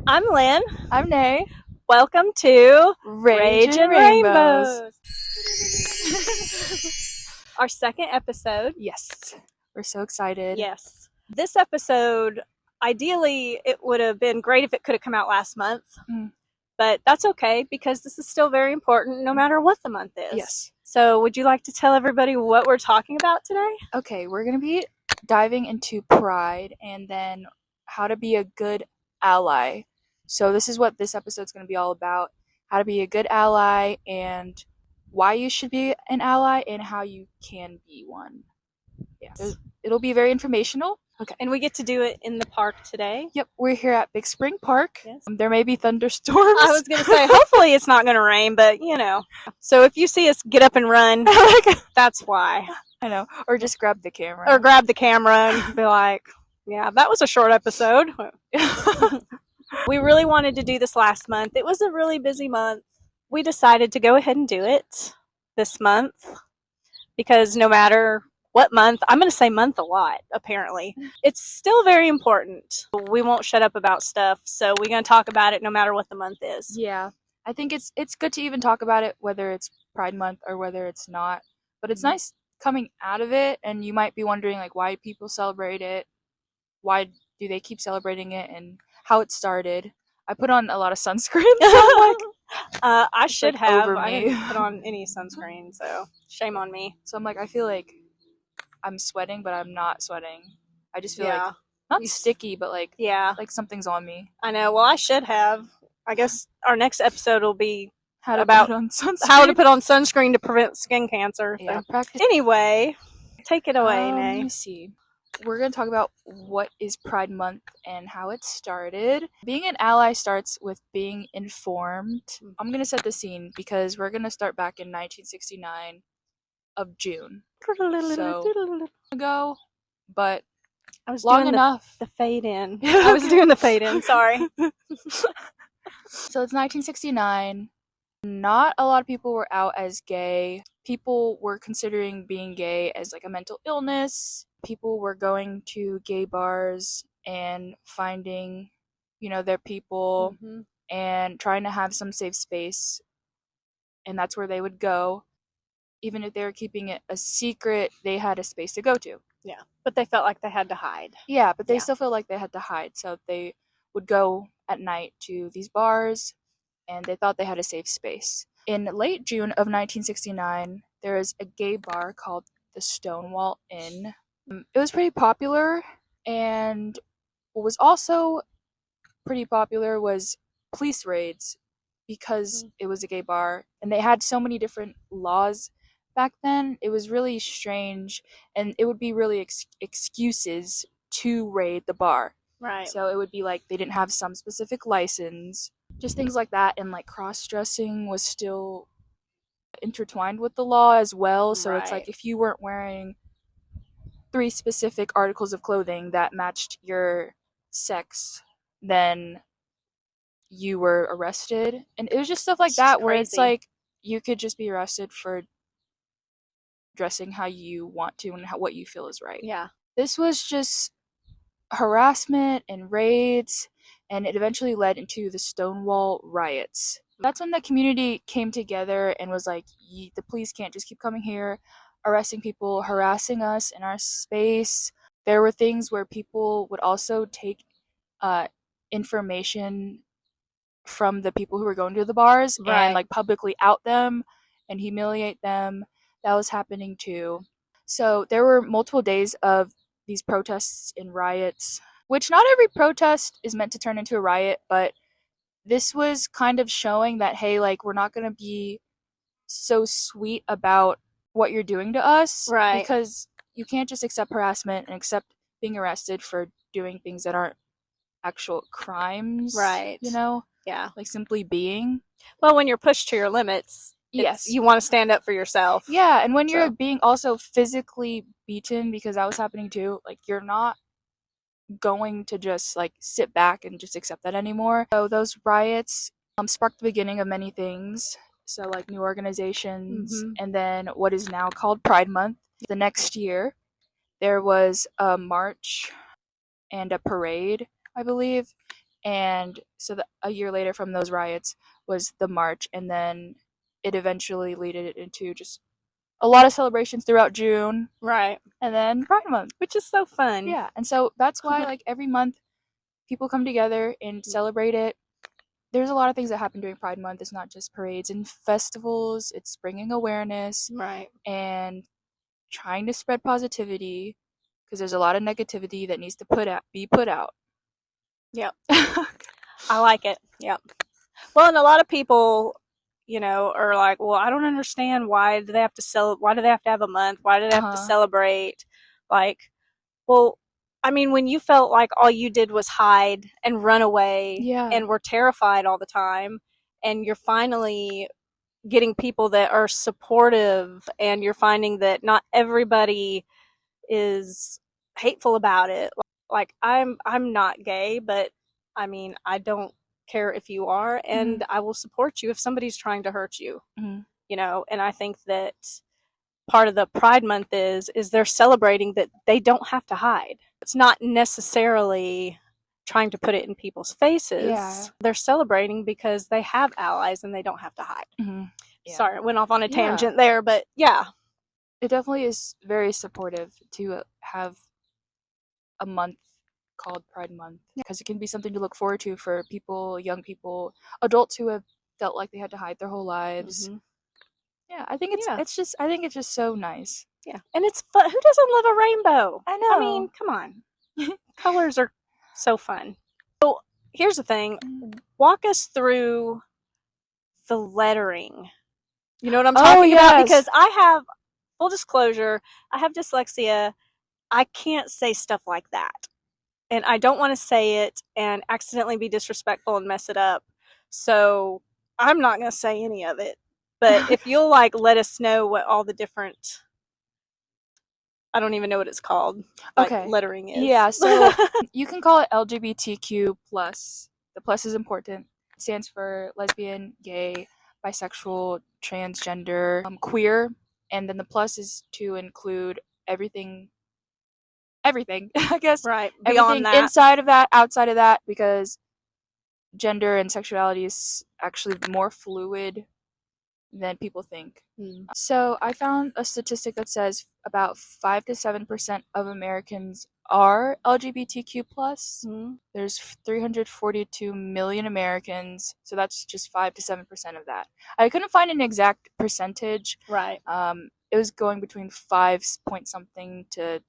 I'm Lynn. I'm Nay. Welcome to Rage and Rainbows. Our second episode. Yes, we're so excited. Yes. This episode, ideally, it would have been great if it could have come out last month. But that's okay because this is still very important no matter what the month is. Yes. So would you like to tell everybody what we're talking about today? Okay, we're going to be diving into pride and then how to be a good ally. So this is what this episode's going to be all about. How to be a good ally and why you should be an ally and how you can be one. Yeah, it'll be very informational. Okay. And we get to do it in the park today. Yep, we're here at Big Spring Park. Yes. There may be thunderstorms. I was going to say, hopefully it's not going to rain, but you know. So if you see us get up and run, that's why. I know. Or just grab the camera. Or grab the camera and be like, yeah, that was a short episode. We really wanted to do this last month. It was a really busy month. We decided to go ahead and do it this month because no matter what month, I'm going to say month a lot, apparently. It's still very important. We won't shut up about stuff, so we're going to talk about it no matter what the month is. Yeah, I think it's good to even talk about it, whether it's Pride Month or whether it's not. But it's nice coming out of it, and you might be wondering, like, why people celebrate it, why do they keep celebrating it, and how it started. I put on a lot of sunscreen, so I should like have. over I me. didn't put on any sunscreen, so shame on me. So I'm like, I feel like I'm sweating, but I'm not sweating. I just feel like not sticky, but like something's on me. I know. Well, I should have. I guess our next episode will be how to about put on sunscreen. How to put on sunscreen to prevent skin cancer. Yeah, so. practice. Anyway, take it away, Nay. Let me see. We're going to talk about what is Pride Month and how it started. Being an ally starts with being informed. I'm going to set the scene because we're going to start back in 1969 of June. So, ago, but I was long doing enough. The fade in. I was doing the fade in, sorry. So it's 1969. Not a lot of people were out as gay. People were considering being gay as like a mental illness. People were going to gay bars and finding, their people and trying to have some safe space. And that's where they would go. Even if they were keeping it a secret, they had a space to go to. Yeah, but they felt like they had to hide. Yeah, but they still felt like they had to hide. So they would go at night to these bars and they thought they had a safe space. In late June of 1969, there is a gay bar called the Stonewall Inn. It was pretty popular, and what was also pretty popular was police raids because it was a gay bar, and they had so many different laws back then. It was really strange, and it would be really excuses to raid the bar. Right. So it would be like they didn't have some specific license, just things like that, and like cross-dressing was still intertwined with the law as well. So it's like if you weren't wearing 3 specific articles of clothing that matched your sex, then you were arrested. And it was just stuff like that where it's like you could just be arrested for dressing how you want to and what you feel is right. Yeah. This was just harassment and raids, and it eventually led into the Stonewall riots. That's when the community came together and was like, the police can't just keep coming here, arresting people, harassing us in our space. There were things where people would also take information from the people who were going to the bars and like publicly out them and humiliate them. That was happening too. So there were multiple days of these protests and riots, which not every protest is meant to turn into a riot, but this was kind of showing that, hey, like, we're not going to be so sweet about what you're doing to us. Right. Because you can't just accept harassment and accept being arrested for doing things that aren't actual crimes. Right. Yeah. Like simply being. Well, when you're pushed to your limits, yes, you want to stand up for yourself. Yeah, and when you're being also physically beaten, because that was happening too, like, you're not going to just like sit back and just accept that anymore. So those riots sparked the beginning of many things. So like new organizations, and then what is now called Pride Month. The next year, there was a march and a parade, I believe, And so a year later from those riots was the march, and then it eventually led it into just a lot of celebrations throughout June, Right. and then Pride Month. Which is so fun. Yeah, and so that's why like every month people come together and celebrate it. There's a lot of things that happen during Pride Month. It's not just parades and festivals. It's bringing awareness Right. and trying to spread positivity, because there's a lot of negativity that needs to be put out. Yep. I like it. Yep. Well, and a lot of people, are like, well, I don't understand, why do they have to why do they have to have a month? Why do they have to celebrate? Like, well, I mean, when you felt like all you did was hide and run away, Yeah. and were terrified all the time, and you're finally getting people that are supportive, and you're finding that not everybody is hateful about it. Like, I'm not gay, but I mean, I don't care if you are, and I will support you if somebody's trying to hurt you. And I think that part of the Pride Month is they're celebrating that they don't have to hide. It's not necessarily trying to put it in people's faces. Yeah. They're celebrating because they have allies and they don't have to hide. Yeah. Sorry, I went off on a tangent there, but yeah. It definitely is very supportive to have a month called Pride Month, because it can be something to look forward to for people, young people, adults who have felt like they had to hide their whole lives. Yeah, I think it's just so nice. Yeah, and it's fun. Who doesn't love a rainbow? I know. I mean, come on. Colors are so fun. So here's the thing. Walk us through the lettering. You know what I'm talking about? Because I have, full disclosure, I have dyslexia. I can't say stuff like that. And I don't want to say it and accidentally be disrespectful and mess it up. So I'm not going to say any of it. But if you'll let us know what all the different, I don't even know what it's called, lettering is. Yeah, so you can call it LGBTQ plus. The plus is important. It stands for lesbian, gay, bisexual, transgender, queer, and then the plus is to include everything, I guess. Right. Everything Beyond that. inside of that, outside of that, because gender and sexuality is actually more fluid than people think. So I found a statistic that says about 5 to 7% of Americans are LGBTQ plus. There's 342 million Americans, so that's just 5 to 7% of that. I couldn't find an exact percentage. Right. It was going between 5 point something to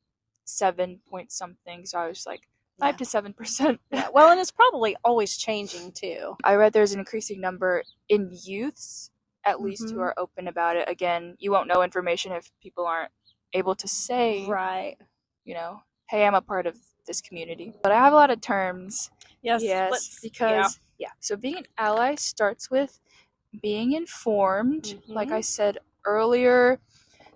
7 point something, so I was like 5 to 7%. Yeah. Well, and it's probably always changing too. I read there's an increasing number in youths, at least, who are open about it. Again, you won't know information if people aren't able to say, right, hey, I'm a part of this community. But I have a lot of terms. Yes, because so being an ally starts with being informed, like I said earlier.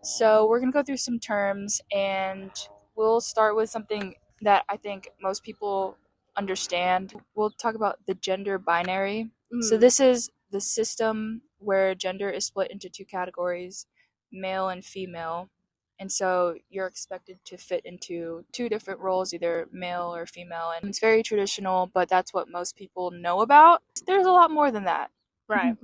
So we're gonna go through some terms, and we'll start with something that I think most people understand. We'll talk about the gender binary. So this is the system where gender is split into two categories, male and female. And so you're expected to fit into two different roles, either male or female. And it's very traditional, but that's what most people know about. There's a lot more than that. Right.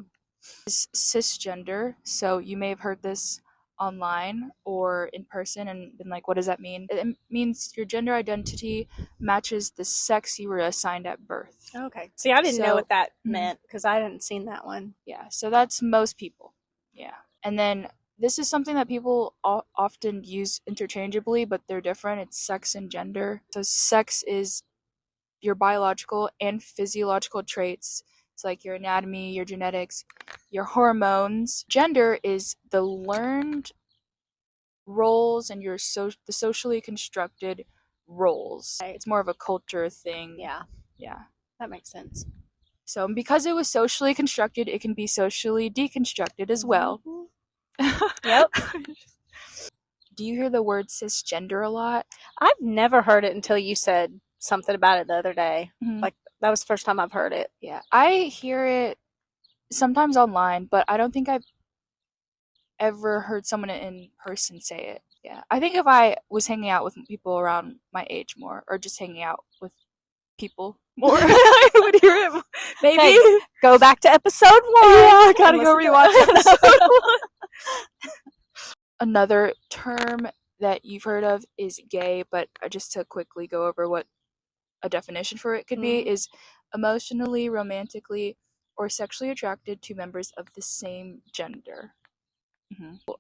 It's cisgender. So you may have heard this online or in person and been like, what does that mean? It means your gender identity matches the sex you were assigned at birth. Okay. See, I didn't know what that meant because I hadn't seen that one. Yeah, so that's most people. Yeah. And then this is something that people often use interchangeably, but they're different. It's sex and gender. So sex is your biological and physiological traits. It's like your anatomy, your genetics, your hormones. Gender is the learned roles and the socially constructed roles. Right. It's more of a culture thing. Yeah. Yeah. That makes sense. So because it was socially constructed, it can be socially deconstructed as well. Yep. Do you hear the word cisgender a lot? I've never heard it until you said something about it the other day. Like, that was the first time I've heard it. Yeah. I hear it sometimes online, but I don't think I've ever heard someone in person say it. Yeah. I think if I was hanging out with people around my age more, or just hanging out with people more. I would hear it maybe. Hey, go back to episode 1. Yeah, gotta and go listen rewatch to- episode 1. Another term that you've heard of is gay, but just to quickly go over what a definition for it could be is emotionally, romantically, or sexually attracted to members of the same gender.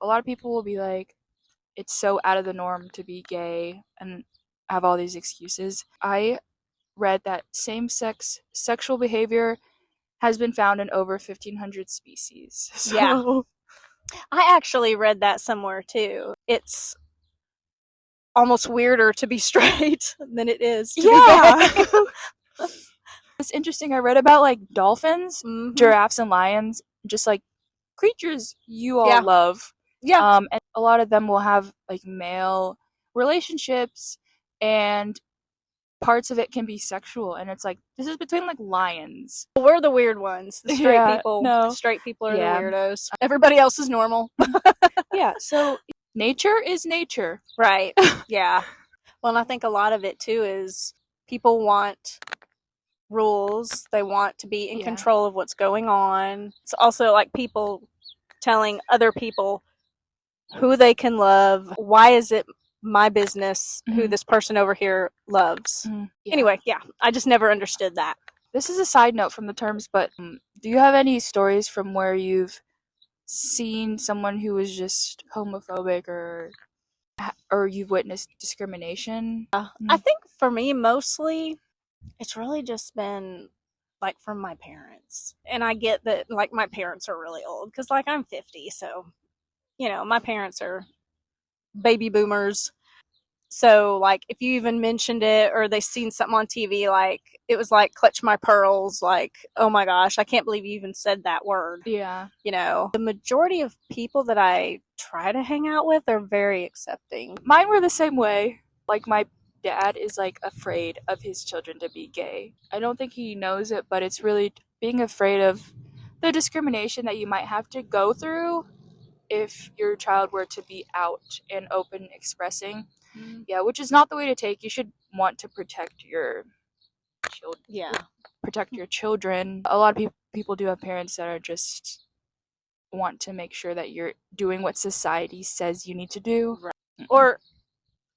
A lot of people will be like, it's so out of the norm to be gay and have all these excuses. I read that same-sex sexual behavior has been found in over 1,500 species. So, Yeah. I actually read that somewhere too. It's almost weirder to be straight than it is to be gay. It's interesting. I read about like dolphins, Mhm. giraffes, and lions, just like creatures you all Yeah. love. Yeah. And a lot of them will have like male relationships, and parts of it can be sexual. And it's like, this is between like lions. We're the weird ones. The straight Yeah, people. no. The straight people are Yeah. the weirdos. Everybody else is normal. Yeah, so nature is nature. Right. Yeah. Well, and I think a lot of it too is people want rules. They want to be in Yeah. control of what's going on. It's also like people telling other people who they can love. Why is it my business who Mhm. this person over here loves? Yeah. Anyway, yeah, I just never understood that. This is a side note from the terms, but do you have any stories from where you've seen someone who was just homophobic or you've witnessed discrimination? I think for me, mostly, it's really just been like from my parents. And I get that like my parents are really old because like I'm 50, so you know, my parents are baby boomers. So like if you even mentioned it or they seen something on TV, like it was like clutch my pearls, like, oh my gosh, I can't believe you even said that word. Yeah. You know, the majority of people that I try to hang out with are very accepting. Mine were the same way. Like my dad is like afraid of his children to be gay. I don't think he knows it, but it's really being afraid of the discrimination that you might have to go through if your child were to be out and open expressing. Yeah, which is not the way to take. You should want to protect your children. Yeah. Protect your children. A lot of people do have parents that are just want to make sure that you're doing what society says you need to do. Right. Or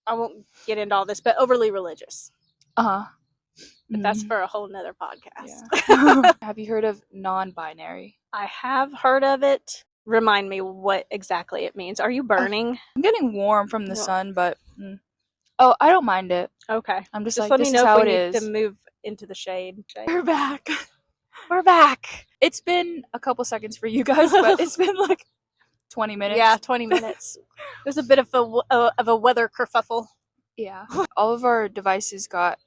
I won't get into all this, but overly religious. Uh-huh. But that's for a whole nother podcast. Yeah. Have you heard of non-binary? I have heard of it. Remind me what exactly it means. Are you burning? I'm getting warm from the No. sun, but oh, I don't mind it. Okay. I'm just Just like, let me this know is how if we it need is. to move into the shade. We're back. We're back. It's been a couple seconds for you guys, but it's been like 20 minutes. Yeah, 20 minutes. There's a bit of a weather kerfuffle. Yeah. All of our devices got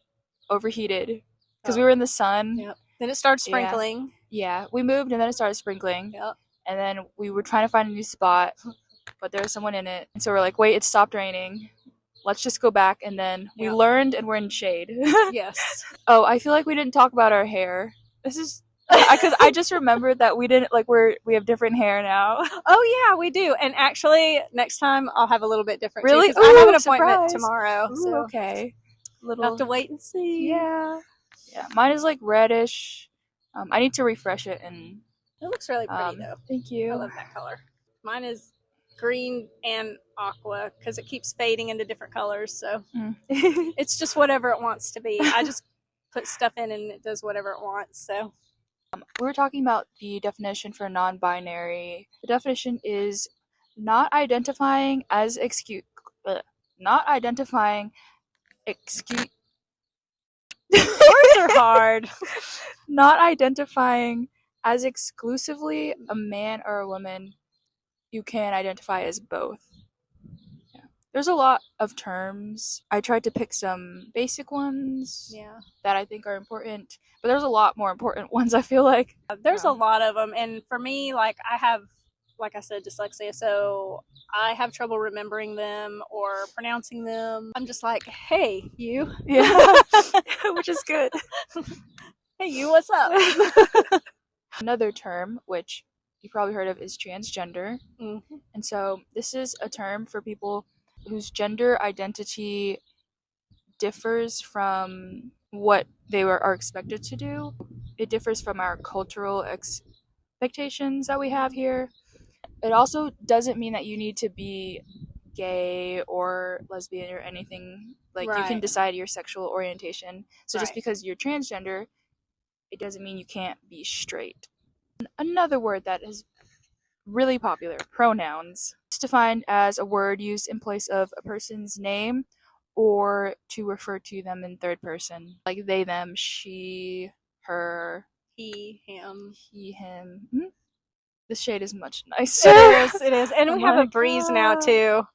overheated because Oh. we were in the sun. Yep. Then it started sprinkling. Yeah. We moved and then it started sprinkling. Yep. And then we were trying to find a new spot, but there was someone in it. And so we're like, wait, it stopped raining. Let's just go back. And then we learned and we're in shade. Yes. Oh, I feel like we didn't talk about our hair. This is because I just remembered that we didn't like we have different hair now. Oh yeah, we do. And actually, next time I'll have a little bit different. Really? Too, 'cause I have an Ooh, appointment surprise. tomorrow. Ooh, So okay. I'll have to wait and see. Yeah. Yeah. Mine is like reddish. I need to refresh it and. It looks really pretty though. Thank you. I love that color. Mine is green and aqua because it keeps fading into different colors. So it's just whatever it wants to be. I just put stuff in and it does whatever it wants. So we were talking about the definition for non-binary. The definition is not identifying as words are hard. Not identifying as exclusively a man or a woman. You can identify as both. Yeah. There's a lot of terms. I tried to pick some basic ones that I think are important, but there's a lot more important ones, I feel like. There's a lot of them. And for me, like I have, like I said, dyslexia. So I have trouble remembering them or pronouncing them. I'm just like, hey, you. Yeah, which is good. Hey, you, what's up? Another term, which you probably heard of, is transgender. Mm-hmm. And so this is a term for people whose gender identity differs from what are expected to do. It differs from our cultural expectations that we have here. It also doesn't mean that you need to be gay or lesbian or anything. Like, you can Right. decide your sexual orientation. So just Right. because you're transgender, it doesn't mean you can't be straight. Another word that is really popular, pronouns. It's defined as a word used in place of a person's name or to refer to them in third person, like they, them, she, her, He, him. he, him. The shade is much nicer. It is. And Oh we have a my breeze now, God. too.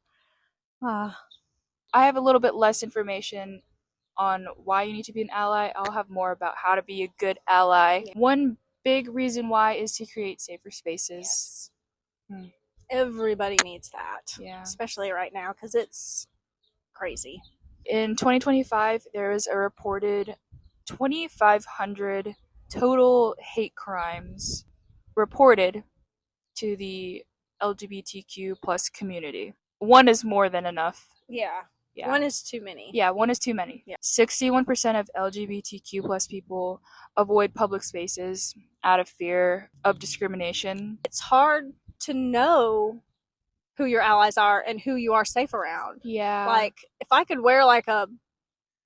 I have a little bit less information on why you need to be an ally. I'll have more about how to be a good ally. Yeah. One big reason why is to create safer spaces. Yes. Everybody needs that. Yeah. Especially right now, because it's crazy. In 2025, there is a reported 2,500 total hate crimes reported to the LGBTQ plus community. One is more than enough. Yeah. Yeah. One is too many. Yeah, one is too many. Yeah. 61% of LGBTQ plus people avoid public spaces out of fear of discrimination. It's hard to know who your allies are and who you are safe around. Yeah. Like, if I could wear like a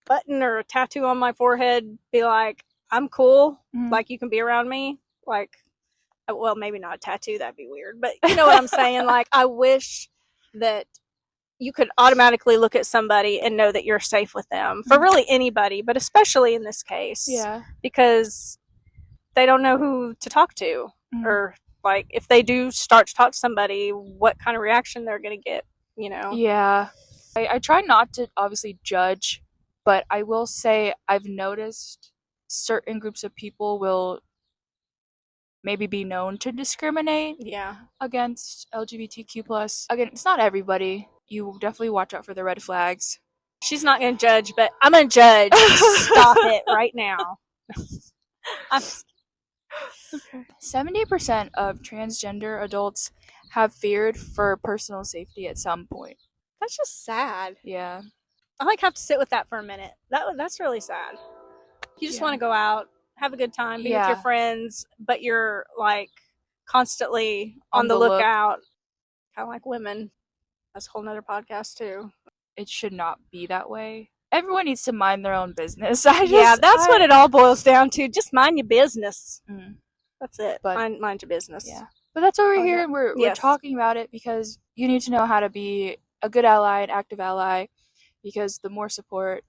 button or a tattoo on my forehead, be like, I'm cool, like you can be around me, like, well, maybe not a tattoo, that'd be weird, but you know what I'm saying? Like, I wish that you could automatically look at somebody and know that you're safe with them, for really anybody, but especially in this case. Yeah. Because they don't know who to talk to, or like if they do start to talk to somebody, what kind of reaction they're going to get, you know? Yeah. I try not to obviously judge, but I will say I've noticed certain groups of people will maybe be known to discriminate against LGBTQ plus. Again, it's not everybody. You definitely watch out for the red flags. She's not going to judge, but I'm going to judge. Stop it right now. 70% of transgender adults have feared for personal safety at some point. That's just sad. Yeah. I like have to sit with that for a minute. That's really sad. You just want to go out, have a good time, be with your friends, but you're like constantly on the lookout. Kind of like women. That's a whole nother podcast too. It should not be that way. Everyone needs to mind their own business. That's what it all boils down to. Just mind your business. That's it. But, mind your business. Yeah. But that's why we're here, and we're talking about it because you need to know how to be a good ally, an active ally, because the more support,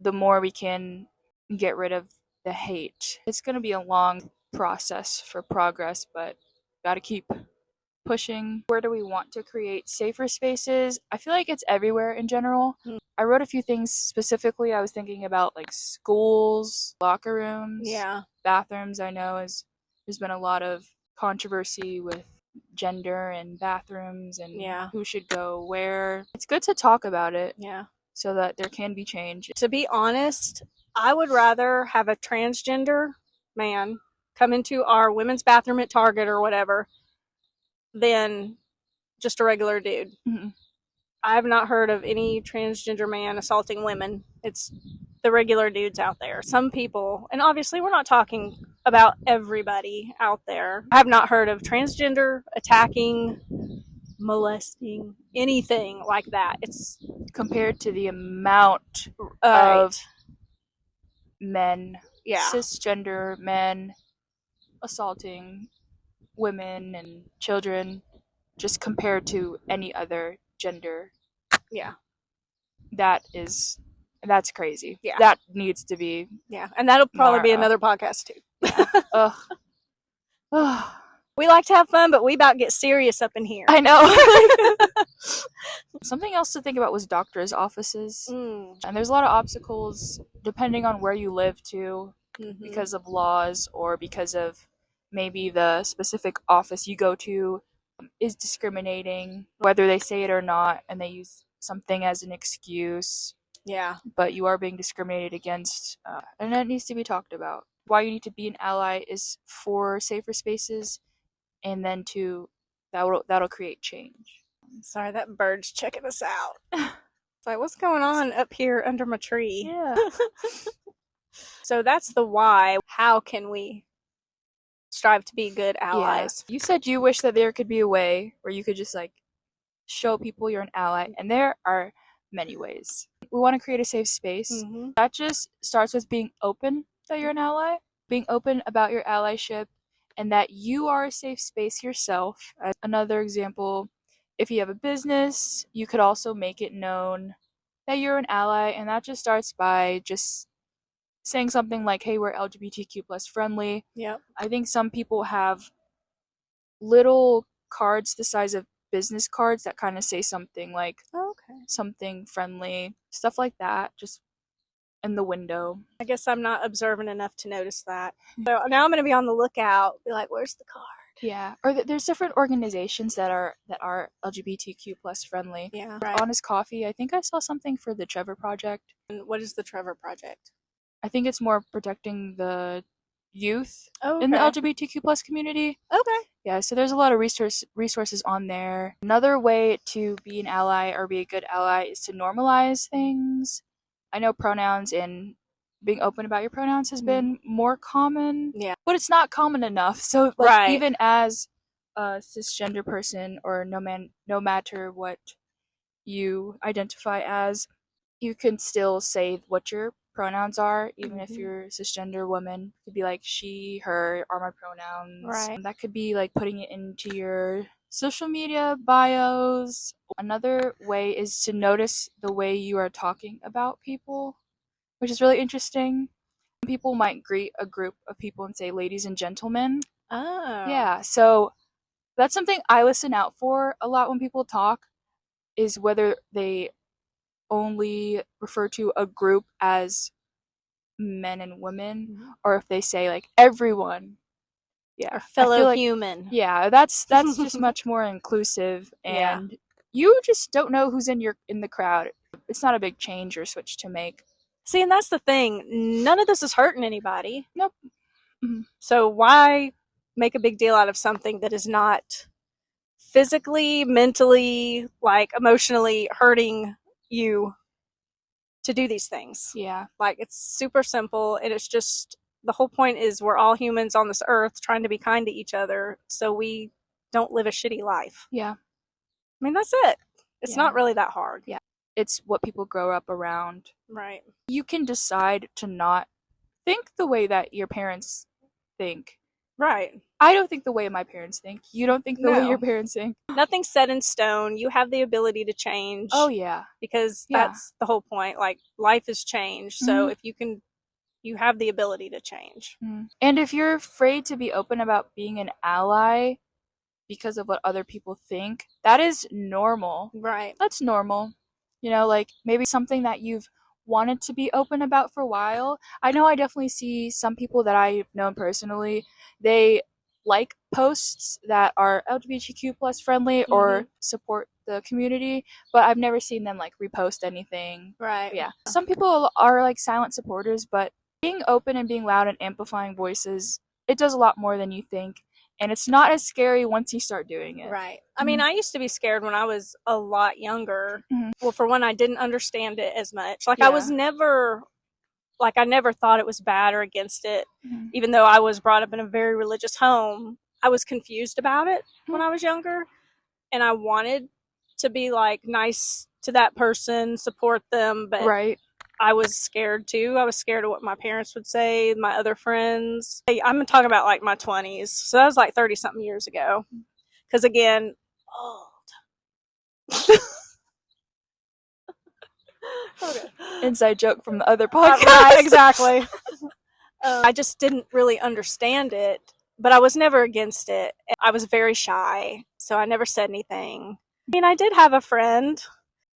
the more we can get rid of the hate. It's going to be a long process for progress, but got to keep pushing. Where do we want to create safer spaces? I feel like it's everywhere in general. I wrote a few things specifically. I was thinking about like schools, locker rooms, bathrooms. I know there's been a lot of controversy with gender and bathrooms and who should go where. It's good to talk about it. Yeah. So that there can be change. To be honest, I would rather have a transgender man come into our women's bathroom at Target or whatever than just a regular dude. I have not heard of any transgender man assaulting women. It's the regular dudes out there. Some people, and obviously we're not talking about everybody out there. I have not heard of transgender attacking, molesting, anything like that. It's compared to the amount of men, cisgender men assaulting women and children, just compared to any other gender. That's crazy. That needs to be and that'll probably be another podcast too. We like to have fun, but we about get serious up in here. I know. Something else to think about was doctors' offices. And there's a lot of obstacles depending on where you live too, because of laws or because of maybe the specific office you go to is discriminating, whether they say it or not, and they use something as an excuse. But you are being discriminated against, and that needs to be talked about. Why you need to be an ally is for safer spaces, and then that'll create change. Sorry, that bird's checking us out. It's like, what's going on up here under my tree? Yeah. So that's the why. How can we strive to be good allies? Yeah. You said you wish that there could be a way where you could just like show people you're an ally, and there are many ways. We want to create a safe space. Mm-hmm. That just starts with being open that you're an ally, being open about your allyship, and that you are a safe space yourself. As another example, if you have a business, you could also make it known that you're an ally, and that just starts by just saying something like, hey, we're LGBTQ plus friendly. Yep. I think some people have little cards the size of business cards that kind of say something like Okay. something friendly, stuff like that, just in the window. I guess I'm not observant enough to notice that. So now I'm going to be on the lookout. Be like, where's the card? Yeah, or there's different organizations that are LGBTQ plus friendly. Yeah. Right. Honest Coffee, I think I saw something for the Trevor Project. And what is the Trevor Project? I think it's more protecting the youth Oh, okay. in the LGBTQ plus community. Okay. Yeah, so there's a lot of resources on there. Another way to be an ally or be a good ally is to normalize things. I know pronouns and being open about your pronouns has been more common. Yeah. But it's not common enough. So like Right. even as a cisgender person or no matter what you identify as, you can still say what your pronouns are, even if you're a cisgender woman. You could be like she, her are my pronouns. Right. That could be like putting it into your social media bios. Another way is to notice the way you are talking about people, which is really interesting. People might greet a group of people and say ladies and gentlemen. Oh. Yeah, so that's something I listen out for a lot when people talk, is whether they only refer to a group as men and women, or if they say like everyone. Yeah, Our fellow like, human. Yeah, that's just much more inclusive, and Yeah. you just don't know who's in the crowd. It's not a big change or switch to make. See, and that's the thing. None of this is hurting anybody. Nope. So why make a big deal out of something that is not physically, mentally, like emotionally hurting you to do these things? Yeah. Like, it's super simple, and it's just the whole point is we're all humans on this earth trying to be kind to each other so we don't live a shitty life. Yeah. I mean, that's it. It's Yeah. not really that hard. Yeah. It's what people grow up around. Right. You can decide to not think the way that your parents think. Right. I don't think the way my parents think. You don't think the way No. your parents think. Nothing's set in stone. You have the ability to change. Oh yeah. Because Yeah. that's the whole point. Like, life has changed. So if you have the ability to change. And if you're afraid to be open about being an ally because of what other people think, that is normal. Right. That's normal. You know, like maybe something that you've wanted to be open about for a while. I know I definitely see some people that I've known personally, they like posts that are LGBTQ plus friendly or support the community, but I've never seen them like repost anything. Right. Yeah. Some people are like silent supporters, but being open and being loud and amplifying voices, it does a lot more than you think. And it's not as scary once you start doing it. Right. I mean, I used to be scared when I was a lot younger. Mhm. Well, for one, I didn't understand it as much. Like, Yeah. I was never, like, I never thought it was bad or against it. Mhm. Even though I was brought up in a very religious home, I was confused about it when I was younger. And I wanted to be, like, nice to that person, support them. But Right. I was scared too. I was scared of what my parents would say, my other friends. Hey, I'm talking about like my 20s. So that was like 30 something years ago. Because again, old. Okay. Inside joke from the other podcast. Right, exactly. I just didn't really understand it, but I was never against it. I was very shy, so I never said anything. I mean, I did have a friend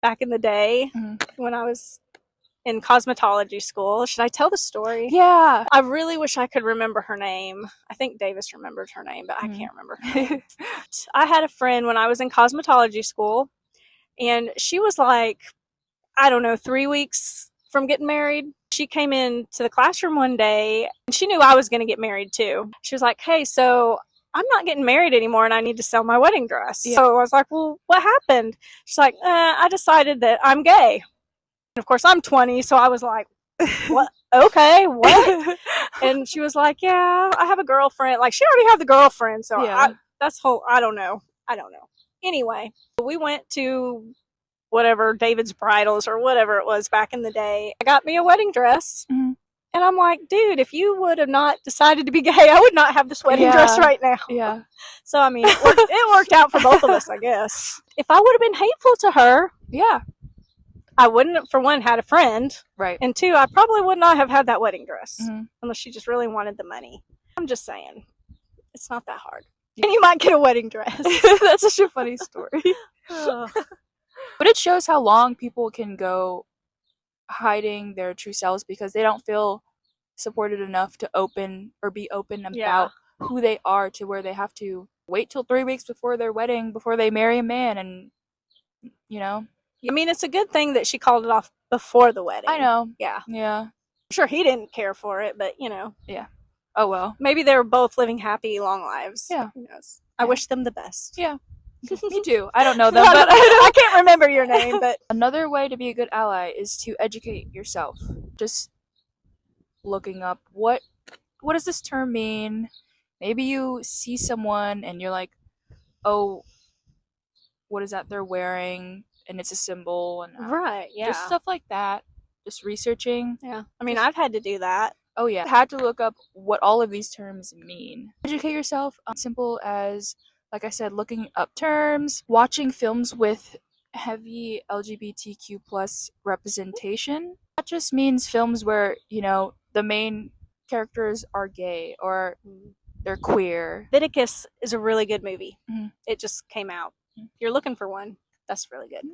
back in the day when I was in cosmetology school. Should I tell the story? Yeah. I really wish I could remember her name. I think Davis remembers her name, but I can't remember her name. I had a friend when I was in cosmetology school, and she was like, I don't know, 3 weeks from getting married. She came into the classroom one day, and she knew I was going to get married too. She was like, hey, so I'm not getting married anymore, and I need to sell my wedding dress. Yeah. So I was like, well, what happened? She's like, I decided that I'm gay. And of course, I'm 20, so I was like, what? Okay, what? And she was like, yeah, I have a girlfriend. Like, she already had the girlfriend, so Yeah. I don't know. I don't know. Anyway, we went to whatever, David's Bridals or whatever it was back in the day. I got me a wedding dress. Mhm. And I'm like, dude, if you would have not decided to be gay, I would not have this wedding dress right now. Yeah. So, I mean, it worked out for both of us, I guess. If I would have been hateful to her, Yeah. I wouldn't have, for one, had a friend. Right. And two, I probably would not have had that wedding dress. Mm-hmm. Unless she just really wanted the money. I'm just saying. It's not that hard. And you might get a wedding dress. That's such a funny story. But it shows how long people can go hiding their true selves because they don't feel supported enough to be open about who they are, to where they have to wait till 3 weeks before their wedding before they marry a man. And I mean, it's a good thing that she called it off before the wedding. I know. Yeah. I'm sure he didn't care for it, but yeah, oh well, maybe they were both living happy long lives. Yeah. Who knows? I wish them the best. Yeah. Me too. I don't know them, but I can't remember your name. But another way to be a good ally is to educate yourself. Just looking up what does this term mean. Maybe you see someone and you're like, oh, what is that they're wearing, and it's a symbol, and right, yeah, just stuff like that. Just researching. Yeah, I mean, I've had to do that. Oh yeah, I had to look up what all of these terms mean. Educate yourself. Simple as, like I said, looking up terms, watching films with heavy LGBTQ plus representation. That just means films where, the main characters are gay or they're queer. Leviticus is a really good movie. Mm-hmm. It just came out. If you're looking for one, that's really good.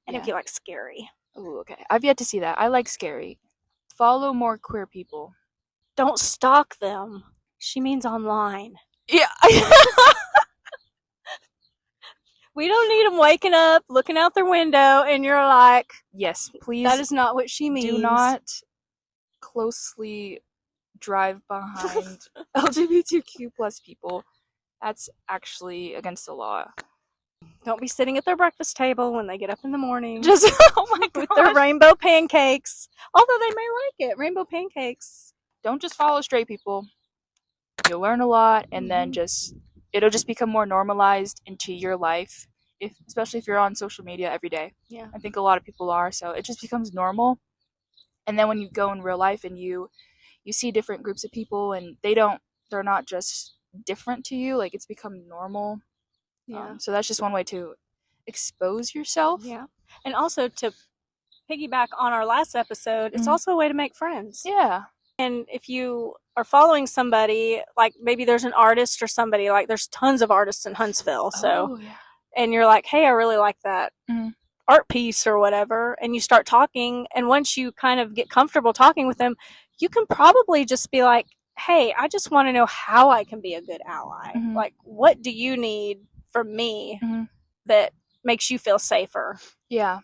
If you like scary. Ooh, okay. I've yet to see that. I like scary. Follow more queer people. Don't stalk them. She means online. Yeah. We don't need them waking up, looking out their window, and you're like, yes, please. That is not what she means. Do not closely drive behind LGBTQ plus people. That's actually against the law. Don't be sitting at their breakfast table when they get up in the morning. Just, oh my god. With their rainbow pancakes. Although they may like it. Rainbow pancakes. Don't just follow straight people. You'll learn a lot, and then it'll just become more normalized into your life, especially if you're on social media every day. Yeah. I think a lot of people are, so it just becomes normal. And then when you go in real life and you see different groups of people, and they're not just different to you, like, it's become normal. Yeah. So that's just one way to expose yourself. Yeah. And also, to piggyback on our last episode, it's also a way to make friends. Yeah. And if you are following somebody, like maybe there's an artist or somebody, like there's tons of artists in Huntsville, and you're like, hey, I really like that art piece or whatever, and you start talking, and once you kind of get comfortable talking with them, you can probably just be like, hey, I just want to know how I can be a good ally. Like, what do you need from me that makes you feel safer? Yeah.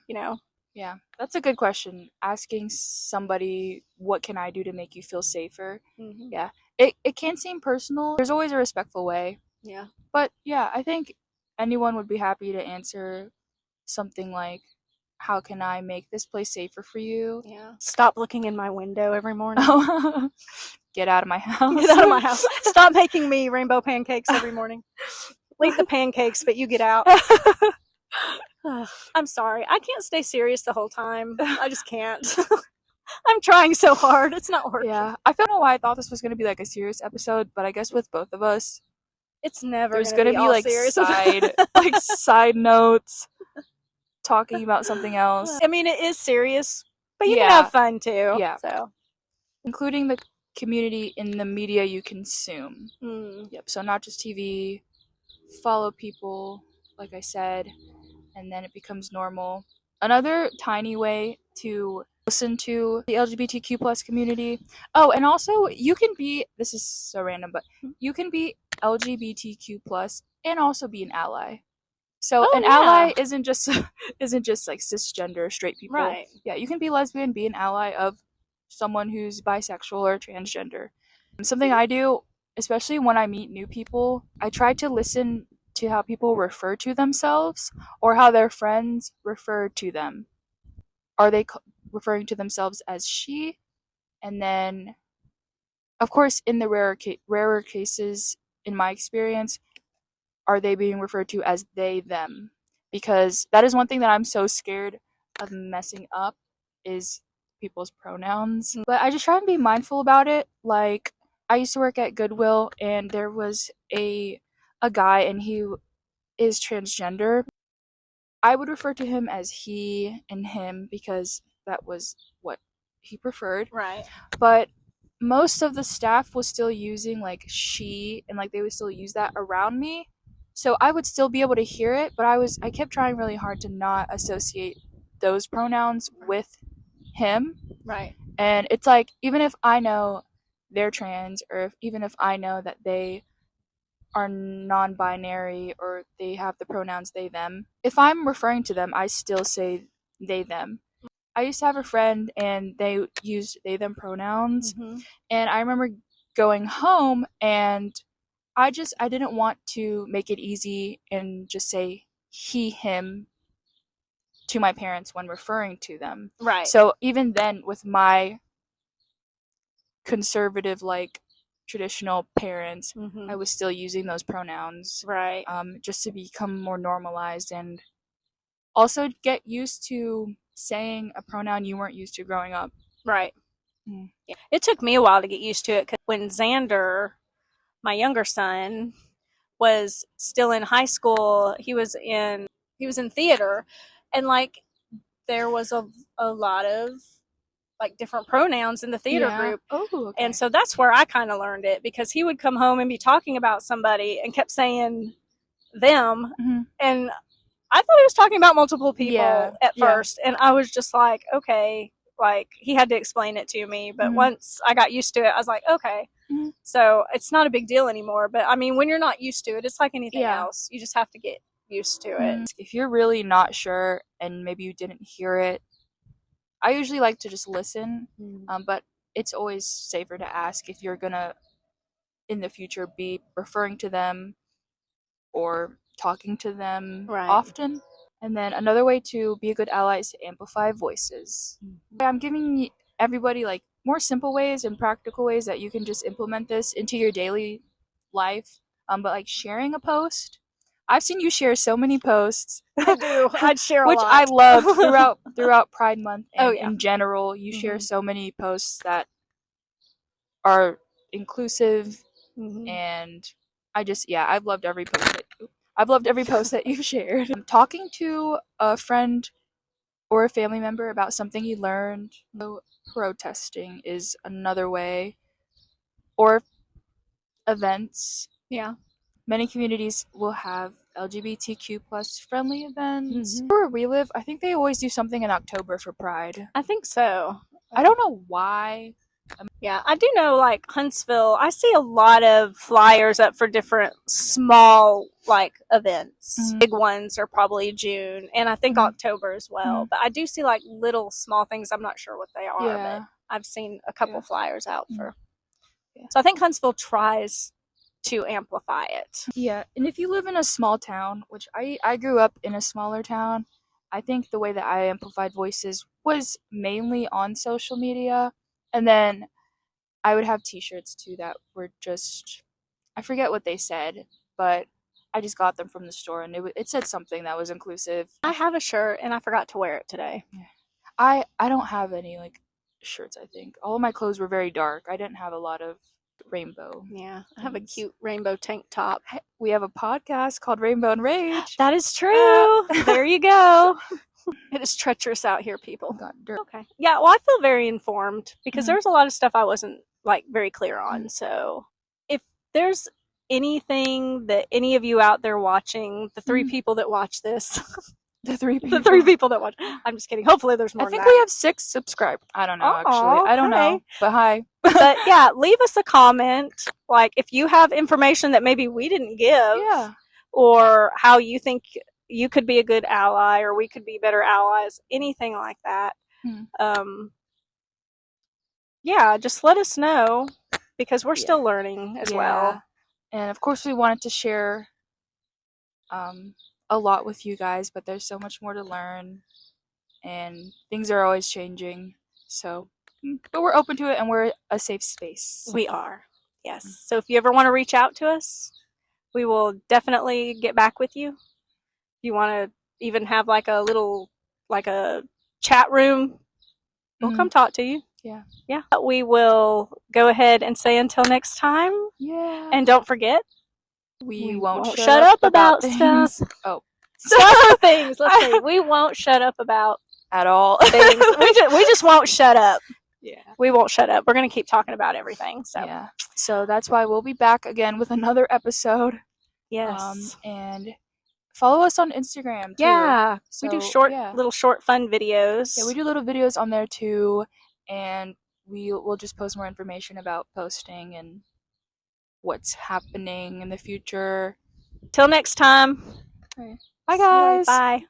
Yeah, that's a good question. Asking somebody, what can I do to make you feel safer? Yeah, it can seem personal. There's always a respectful way. Yeah. But yeah, I think anyone would be happy to answer something like, how can I make this place safer for you? Yeah. Stop looking in my window every morning. Get out of my house. Get out of my house. Stop making me rainbow pancakes every morning. Leave the pancakes, but you get out. I'm sorry. I can't stay serious the whole time. I just can't. I'm trying so hard. It's not working. Yeah. I don't know why I thought this was going to be like a serious episode, but I guess with both of us, it's never there's going to be like serious. side notes, talking about something else. I mean, it is serious, but you can have fun too. Yeah. So, including the community in the media you consume. Yep. So not just TV. Follow people, like I said, and then it becomes normal. Another tiny way to listen to the LGBTQ plus community. Oh, and also you can be, this is so random, but you can be LGBTQ plus and also be an ally. So ally isn't just like cisgender straight people. Right. Yeah, you can be lesbian, be an ally of someone who's bisexual or transgender. Something I do, especially when I meet new people, I try to listen to how people refer to themselves or how their friends refer to them. Are they referring to themselves as she. And then, of course, in the rarer cases, in my experience, are they being referred to as they, them? Because that is one thing that I'm so scared of messing up is people's pronouns. But I just try and be mindful about it. Like, I used to work at Goodwill, and there was a guy, and he is transgender. I would refer to him as he and him because that was what he preferred. Right. But most of the staff was still using like she, and like they would still use that around me. So I would still be able to hear it, but I kept trying really hard to not associate those pronouns with him. Right. And it's like, even if I know they're trans, or even if I know that they are non-binary or they have the pronouns they, them, if I'm referring to them, I still say they, them. I used to have a friend and they used they, them pronouns. Mm-hmm. And I remember going home and I didn't want to make it easy and just say he, him to my parents when referring to them. Right. So even then, with my conservative, like traditional parents, Mm-hmm. I was still using those pronouns. Right. Just to become more normalized and also get used to saying a pronoun you weren't used to growing up. Right. Mm. Yeah. It took me a while to get used to it because when Xander, my younger son, was still in high school, he was in theater, and like there was a lot of like different pronouns in the theater group. Oh, okay. And so that's where I kind of learned it because he would come home and be talking about somebody and kept saying them. Mm-hmm. And I thought he was talking about multiple people at Yeah. first. And I was just like, okay, like he had to explain it to me. But Mhm. once I got used to it, I was like, okay. Mhm. So it's not a big deal anymore. But I mean, when you're not used to it, it's like anything Yeah. else. You just have to get used to it. If you're really not sure and maybe you didn't hear it, I usually like to just listen. But it's always safer to ask if you're gonna in the future be referring to them or talking to them Right. often. And then another way to be a good ally is to amplify voices. I'm giving everybody like more simple ways and practical ways that you can just implement this into your daily life. But like sharing a post, I've seen you share so many posts. I do. I'd share a which lot. I love throughout Pride Month and Oh, yeah. in general. You share so many posts that are inclusive, and I've loved every post that you've shared. Talking to a friend or a family member about something you learned. So protesting is another way, or events. Yeah. Many communities will have LGBTQ plus friendly events. Where we live, I think they always do something in October for Pride. I think so. I don't know why. Yeah, I do know like Huntsville, I see a lot of flyers up for different small like events. Mhm. Big ones are probably June and I think Mhm. October as well. Mhm. But I do see like little small things. I'm not sure what they are, Yeah. but I've seen a couple flyers out for. Yeah. So I think Huntsville tries to amplify it. Yeah, and if you live in a small town, which I grew up in a smaller town, I think the way that I amplified voices was mainly on social media, and then I would have t-shirts too that were just, I forget what they said, but I just got them from the store and it said something that was inclusive. I have a shirt and I forgot to wear it today. I don't have any like shirts, I think. All of my clothes were very dark. I didn't have a lot of rainbow. Yeah, I have a cute rainbow tank top. We have a podcast called Rainbow and Rage. That is true. There you go. It is treacherous out here, people. Got dirt. Okay. Yeah, well, I feel very informed because there's a lot of stuff I wasn't like very clear on. So if there's anything that any of you out there watching, the three people that watch this, the three people that watch, I'm just kidding. Hopefully there's more I think than that. we have 6 subscribers. I don't know, actually. I don't know. But hi. But yeah, leave us a comment. Like if you have information that maybe we didn't give. Yeah. Or how you think you could be a good ally or we could be better allies, anything like that. Yeah, just let us know because we're still learning as well. And of course we wanted to share a lot with you guys, but there's so much more to learn, and things are always changing. So, but we're open to it, and we're a safe space. We are. Yes. So if you ever want to reach out to us, we will definitely get back with you. If you want to even have like a chat room, we'll come talk to you. Yeah. Yeah. We will go ahead and say until next time. Yeah. And don't forget, we won't shut up about things. stuff. Oh. Stuff or things. Let's see. We won't shut up about at all things. We just won't shut up. Yeah. We won't shut up. We're going to keep talking about everything. So. Yeah. So that's why we'll be back again with another episode. Yes. And follow us on Instagram too. Yeah. So, we do little short fun videos. Yeah, we do little videos on there too, and we'll just post more information about posting and what's happening in the future. Till next time. Right. Bye guys. Bye.